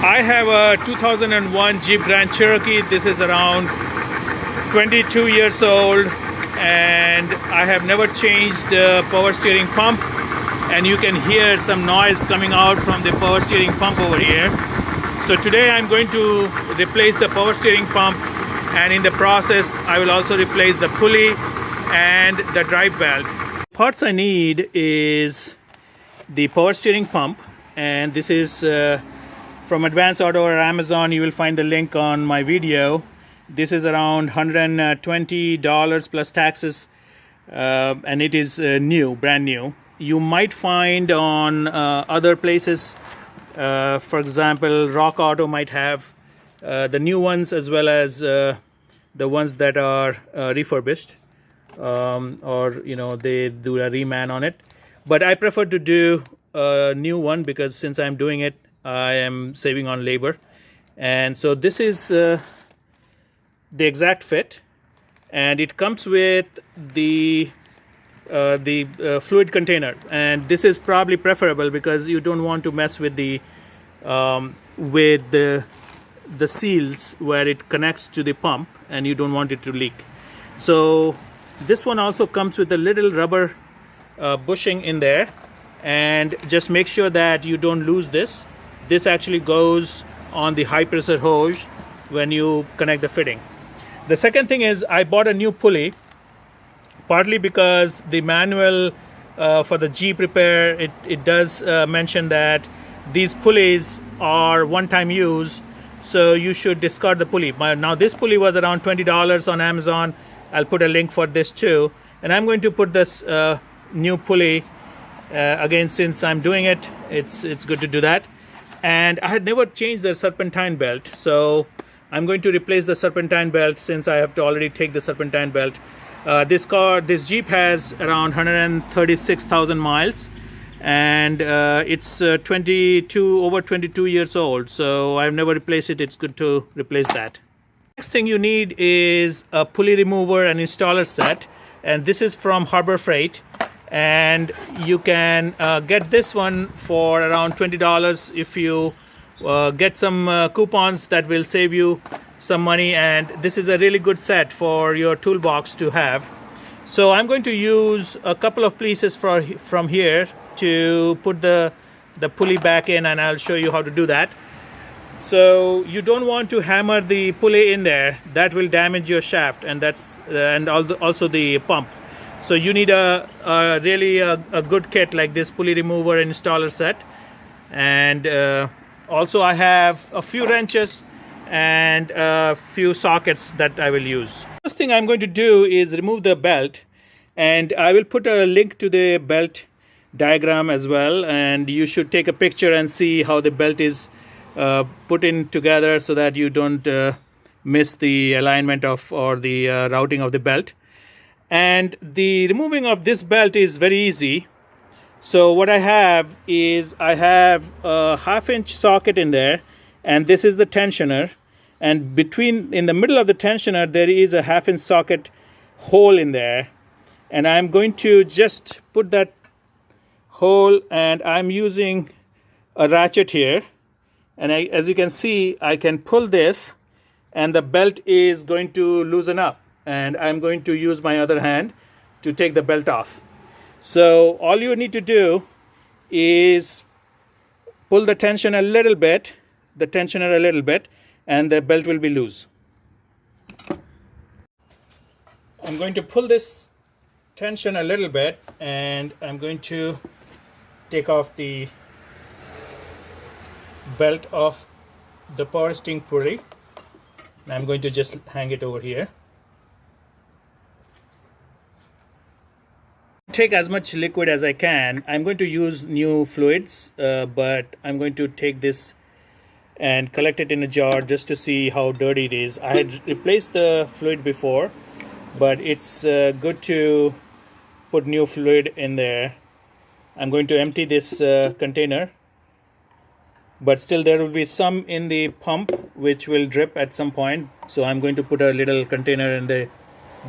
I have a 2001 Jeep Grand Cherokee. This is around 22 years old, and I have never changed the power steering pump, and you can hear some noise coming out from the power steering pump over here. So today I'm going to replace the power steering pump, and in the process I will also replace the pulley and the drive belt. Parts I need is the power steering pump, and this is from Advance Auto or Amazon. You will find the link on my video. This is around $120 plus taxes, and it is new, brand new. You might find on other places, for example, Rock Auto might have the new ones as well as the ones that are refurbished, or they do a reman on it. But I prefer to do a new one because since I'm doing it, I am saving on labor. And so this is the exact fit, and it comes with the fluid container, and this is probably preferable because you don't want to mess with the seals where it connects to the pump, and you don't want it to leak. So this one also comes with a little rubber bushing in there, and just make sure that you don't lose this. This actually goes on the high pressure hose when you connect the fitting. The second thing is I bought a new pulley, partly because the manual for the Jeep repair, it does mention that these pulleys are one-time use, so you should discard the pulley. Now this pulley was around $20 on Amazon. I'll put a link for this too, and I'm going to put this new pulley again. Since I'm doing it, it's good to do that. And I had never changed the serpentine belt, so I'm going to replace the serpentine belt since I have to already take the serpentine belt. This Jeep has around 136,000 miles, and it's over 22 years old, so I've never replaced it. It's good to replace that. Next thing you need is a pulley remover and installer set, and this is from Harbor Freight, and you can get this one for around $20 if you get some coupons that will save you some money. And this is a really good set for your toolbox to have. So I'm going to use a couple of pieces from here to put the pulley back in, and I'll show you how to do that. So you don't want to hammer the pulley in there. That will damage your shaft, and also the pump. So you need a really good kit like this pulley remover and installer set. And also I have a few wrenches and a few sockets that I will use. First thing I'm going to do is remove the belt, and I will put a link to the belt diagram as well, and you should take a picture and see how the belt is put in together so that you don't miss the alignment or the routing of the belt. And the removing of this belt is very easy. So what I have is I have a 1/2-inch socket in there, and this is the tensioner, and in the middle of the tensioner there is a 1/2-inch socket hole in there, and I'm going to just put that hole, and I'm using a ratchet here, and as you can see, I can pull this and the belt is going to loosen up, and I'm going to use my other hand to take the belt off. So all you need to do is pull the tensioner a little bit, and the belt will be loose. I'm going to pull this tension a little bit, and I'm going to take off the belt of the power steering pulley. And I'm going to just hang it over here. Take as much liquid as I can. I'm going to use new fluids, but I'm going to take this and collect it in a jar just to see how dirty it is. I had replaced the fluid before, but it's good to put new fluid in there. I'm going to empty this container, but still there will be some in the pump which will drip at some point, so I'm going to put a little container in the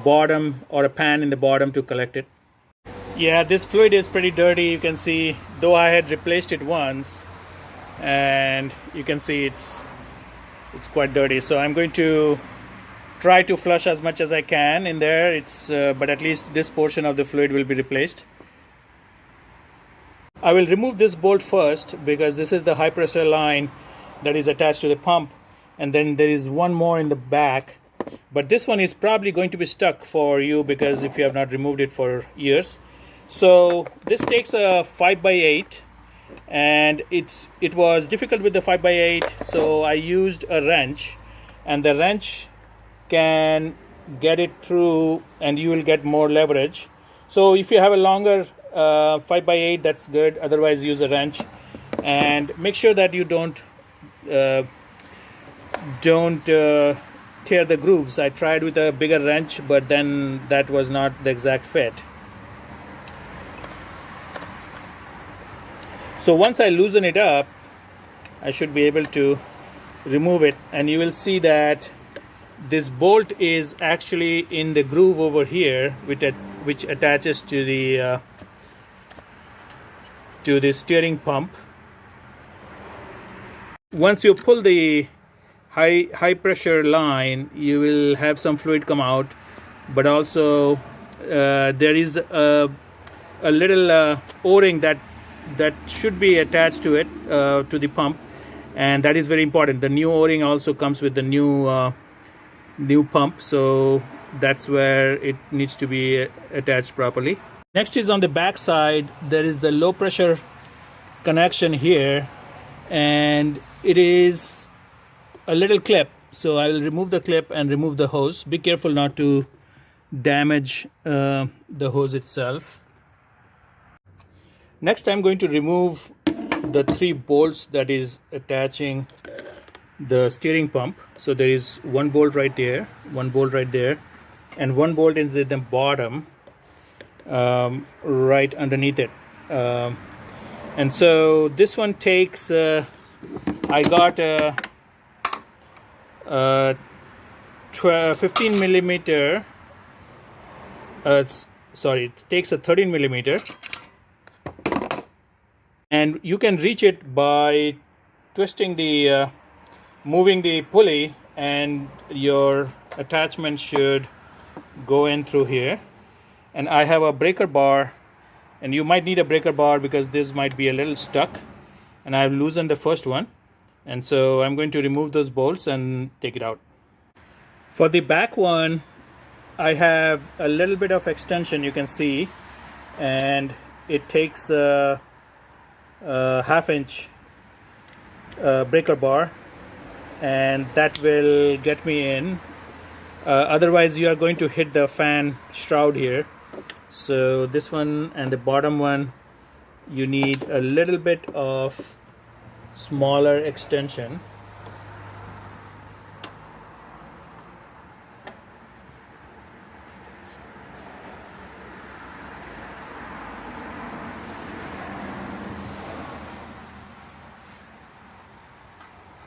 bottom, or a pan in the bottom, to collect it. Yeah, this fluid is pretty dirty. You can see, though I had replaced it once, and you can see it's quite dirty. So I'm going to try to flush as much as I can in there. But at least this portion of the fluid will be replaced. I will remove this bolt first because this is the high pressure line that is attached to the pump, and then there is one more in the back, but this one is probably going to be stuck for you because if you have not removed it for years. So this takes a 5x8, and it was difficult with the 5x8, so I used a wrench, and the wrench can get it through and you will get more leverage. So if you have a longer 5x8, that's good. Otherwise use a wrench, and make sure that you don't tear the grooves. I tried with a bigger wrench, but then that was not the exact fit. So once I loosen it up, I should be able to remove it, and you will see that this bolt is actually in the groove over here, which attaches to the steering pump. Once you pull the high pressure line, you will have some fluid come out, but also there is a little O-ring that should be attached to it, to the pump, and that is very important. The new O-ring also comes with the new pump, so that's where it needs to be attached properly. Next is on the back side. There is the low pressure connection here, and it is a little clip, so I will remove the clip and remove the hose. Be careful not to damage the hose itself. Next, I'm going to remove the 3 bolts that is attaching the steering pump. So there is one bolt right there, one bolt right there, and one bolt is at the bottom, right underneath it. And so this one takes, I got a 15 millimeter, sorry, it takes a 13 millimeter, and you can reach it by twisting moving the pulley, and your attachment should go in through here. And I have a breaker bar, and you might need a breaker bar because this might be a little stuck, and I've loosened the first one, and so I'm going to remove those bolts and take it out. For the back one, I have a little bit of extension, you can see, and it takes a half-inch breaker bar, and that will get me in. Otherwise you are going to hit the fan shroud here. So this one and the bottom one, you need a little bit of smaller extension.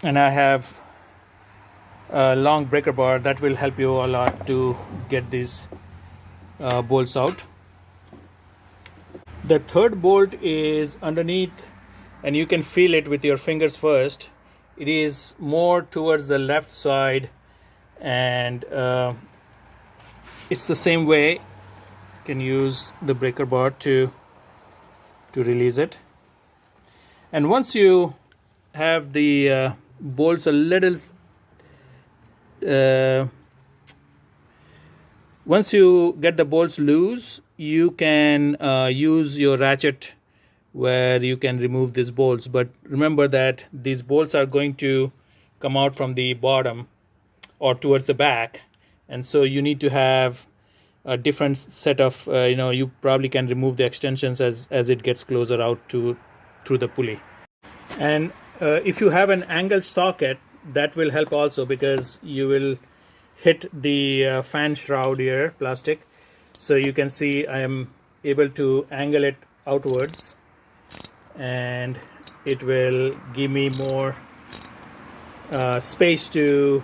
And I have a long breaker bar that will help you a lot to get these bolts out. The third bolt is underneath, and you can feel it with your fingers first. It is more towards the left side, and it's the same way. You can use the breaker bar to release it. And once you have the bolts a little, once you get the bolts loose, you can use your ratchet where you can remove these bolts. But remember that these bolts are going to come out from the bottom or towards the back, and so you need to have a different set of you probably can remove the extensions as it gets closer out through the pulley. And if you have an angled socket, that will help also, because you will hit the fan shroud here, plastic. So you can see I am able to angle it outwards, and it will give me more space to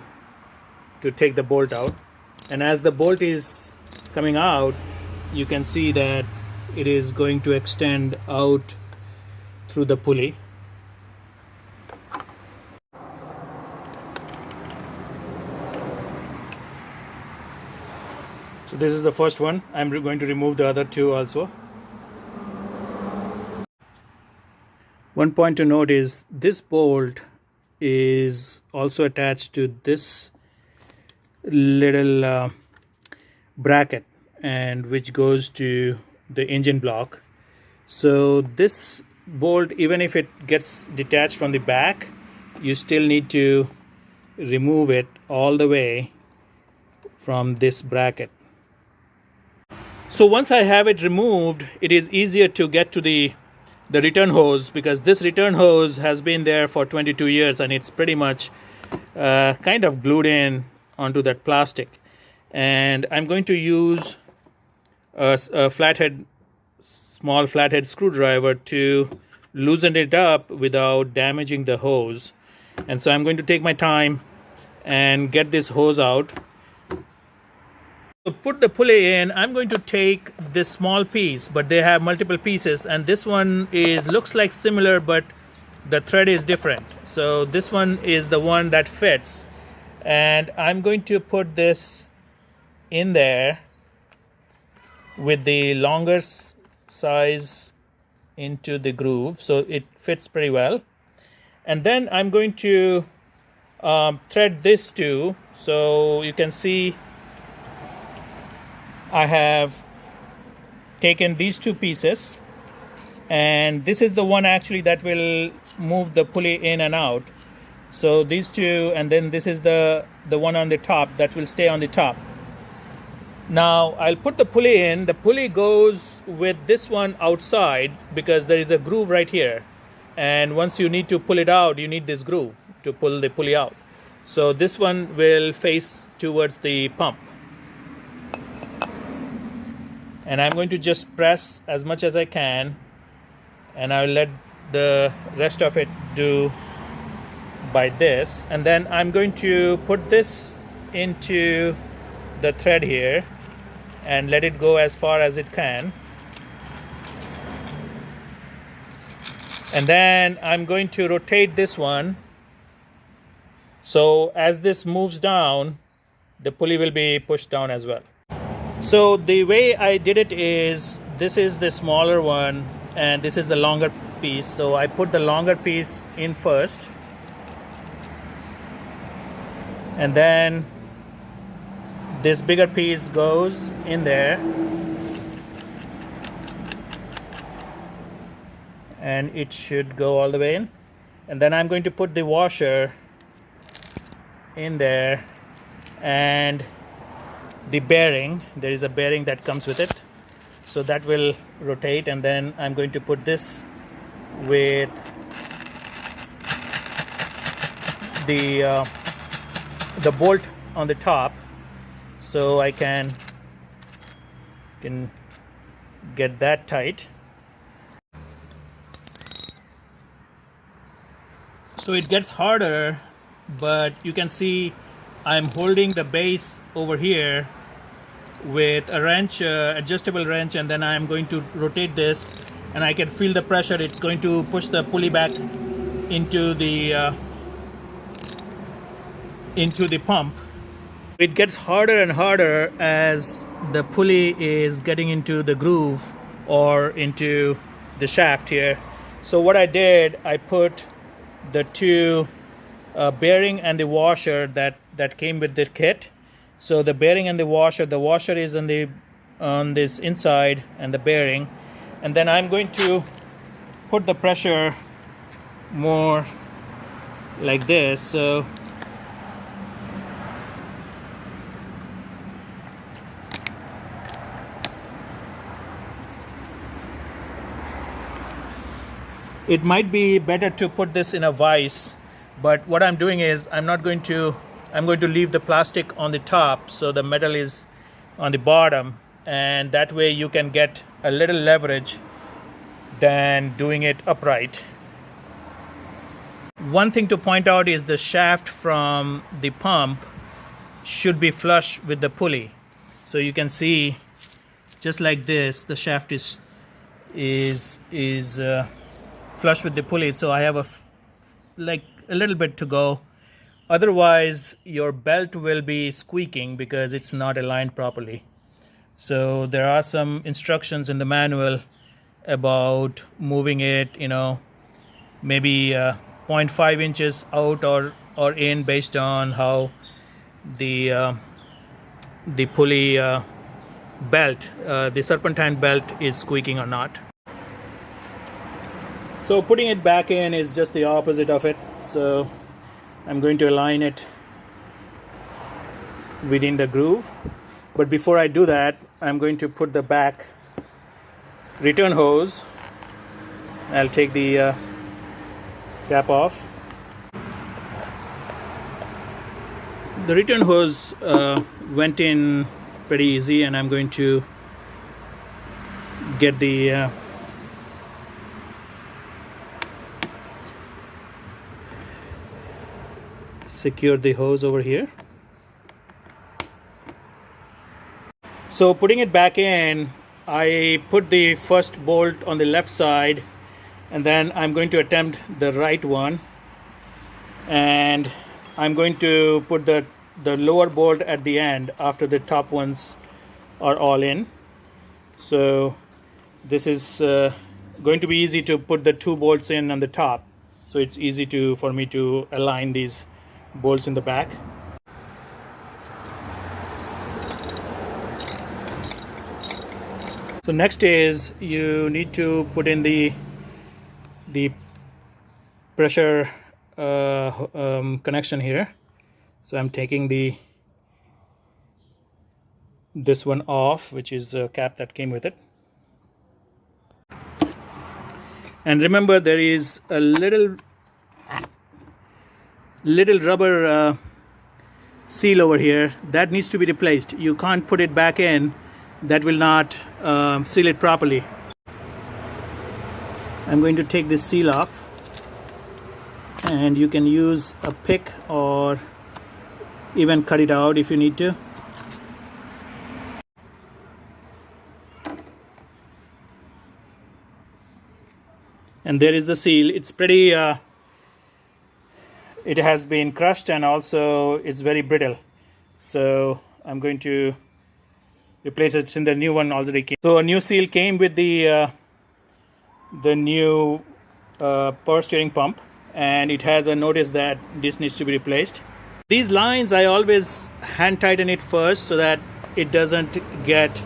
take the bolt out. And as the bolt is coming out, you can see that it is going to extend out through the pulley. So this is the first one. I'm going to remove the other two also. One point to note is this bolt is also attached to this little bracket, and which goes to the engine block. So this bolt, even if it gets detached from the back, you still need to remove it all the way from this bracket. So once I have it removed, it is easier to get to the return hose, because this return hose has been there for 22 years and it's pretty much kind of glued in onto that plastic. And I'm going to use a small flathead screwdriver to loosen it up without damaging the hose. And so I'm going to take my time and get this hose out. To put the pulley in, I'm going to take this small piece, but they have multiple pieces, and this one looks like similar, but the thread is different. So this one is the one that fits, and I'm going to put this in there with the longer size into the groove, so it fits pretty well. And then I'm going to thread this too. So you can see I have taken these two pieces, and this is the one actually that will move the pulley in and out. So these two, and then this is the one on the top that will stay on the top. Now I'll put the pulley in. The pulley goes with this one outside because there is a groove right here, and once you need to pull it out, you need this groove to pull the pulley out. So this one will face towards the pump. And I'm going to just press as much as I can, and I'll let the rest of it do by this. And then I'm going to put this into the thread here and let it go as far as it can. And then I'm going to rotate this one, so as this moves down, the pulley will be pushed down as well. So the way I did it is, this is the smaller one and this is the longer piece. So I put the longer piece in first, and then this bigger piece goes in there, and it should go all the way in. And then I'm going to put the washer in there, and the bearing, there is a bearing that comes with it, so that will rotate. And then I'm going to put this with the bolt on the top, so I can get that tight. So it gets harder, but you can see I'm holding the base over here with a wrench, adjustable wrench, and then I'm going to rotate this, and I can feel the pressure. It's going to push the pulley back into the pump. It gets harder and harder as the pulley is getting into the groove or into the shaft here. So what I did, I put the two bearing and the washer that came with the kit. So the bearing and the washer is on this inside, and the bearing, and then I'm going to put the pressure more like this. So it might be better to put this in a vise, but what I'm doing is I'm going to leave the plastic on the top, so the metal is on the bottom, and that way you can get a little leverage than doing it upright. One thing to point out is the shaft from the pump should be flush with the pulley. So you can see, just like this, the shaft is flush with the pulley. So I have a little bit to go. Otherwise your belt will be squeaking because it's not aligned properly. So there are some instructions in the manual about moving it, maybe 0.5 inches out or in, based on how the pulley belt, the serpentine belt, is squeaking or not. So putting it back in is just the opposite of it. So I'm going to align it within the groove. But before I do that, I'm going to put the back return hose. I'll take the cap off. The return hose went in pretty easy, and I'm going to get the secure the hose over here. So putting it back in, I put the first bolt on the left side, and then I'm going to attempt the right one, and I'm going to put the lower bolt at the end after the top ones are all in. So this is going to be easy to put the 2 bolts in on the top, so it's easy for me to align these bolts in the back. So next is you need to put in the pressure connection here. So I'm taking this one off, which is a cap that came with it. And remember, there is a little rubber seal over here that needs to be replaced. You can't put it back in. That will not seal it properly. I'm going to take this seal off, and you can use a pick or even cut it out if you need to. And there is the seal. It's pretty it has been crushed, and also it's very brittle, so I'm going to replace it since the new one already came. So a new seal came with the new power steering pump, and it has a notice that this needs to be replaced. These lines, I always hand tighten it first so that it doesn't get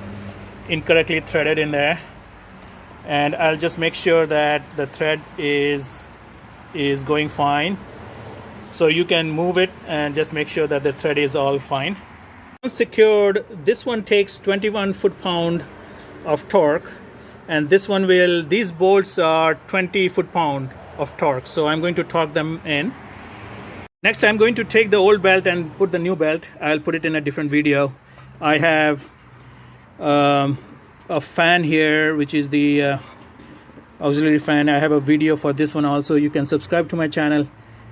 incorrectly threaded in there, and I'll just make sure that the thread is going fine. So you can move it and just make sure that the thread is all fine. Once secured, this one takes 21 foot-pound of torque, and these bolts are 20 foot-pound of torque, so I'm going to torque them in. Next, I'm going to take the old belt and put the new belt. I'll put it in a different video. I have a fan here, which is the auxiliary fan. I have a video for this one also. You can subscribe to my channel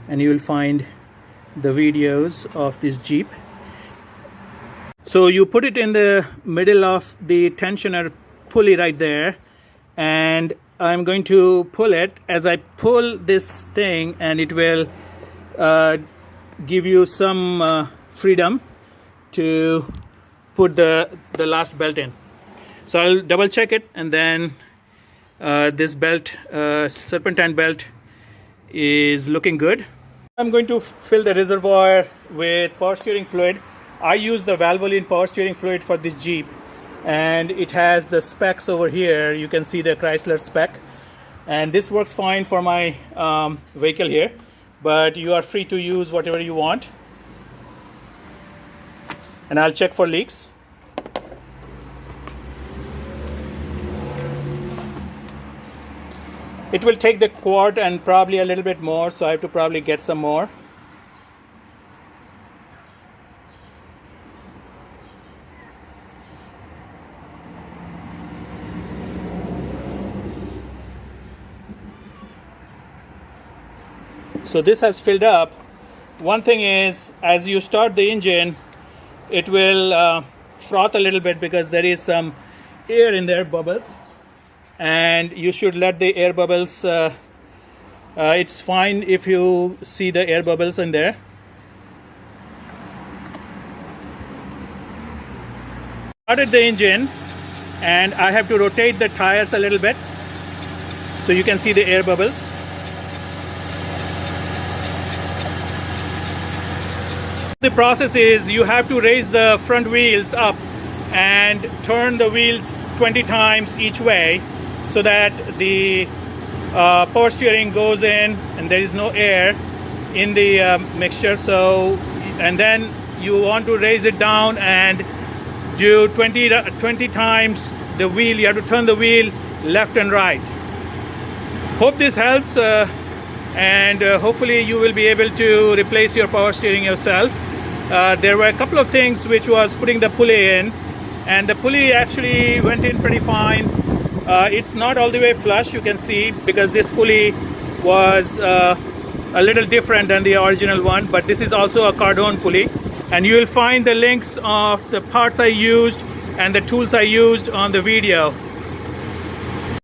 and you will find the videos of this Jeep. So you put it in the middle of the tensioner pulley right there, and I'm going to pull it. As I pull this thing, and it will give you some freedom to put the last belt in. So I'll double check it, and then this belt, serpentine belt, is looking good. I'm going to fill the reservoir with power steering fluid. I use the Valvoline power steering fluid for this Jeep, and it has the specs over here. You can see the Chrysler spec, and this works fine for my vehicle here, but you are free to use whatever you want. And I'll check for leaks. It will take the quart and probably a little bit more, so I have to probably get some more. So this has filled up. One thing is, as you start the engine, it will froth a little bit because there is some air in there, bubbles, and you should let the air bubbles, it's fine if you see the air bubbles in there. Started the engine, and I have to rotate the tires a little bit so you can see the air bubbles. The process is you have to raise the front wheels up and turn the wheels 20 times each way so that the power steering goes in and there is no air in the mixture. So, and then you want to raise it down and do 20 times the wheel. You have to turn the wheel left and right. Hope this helps, and hopefully you will be able to replace your power steering yourself. There were a couple of things which was putting the pulley in, and the pulley actually went in pretty fine. It's not all the way flush, you can see, because this pulley was a little different than the original one, but this is also a Cardone pulley, and you will find the links of the parts I used and the tools I used on the video.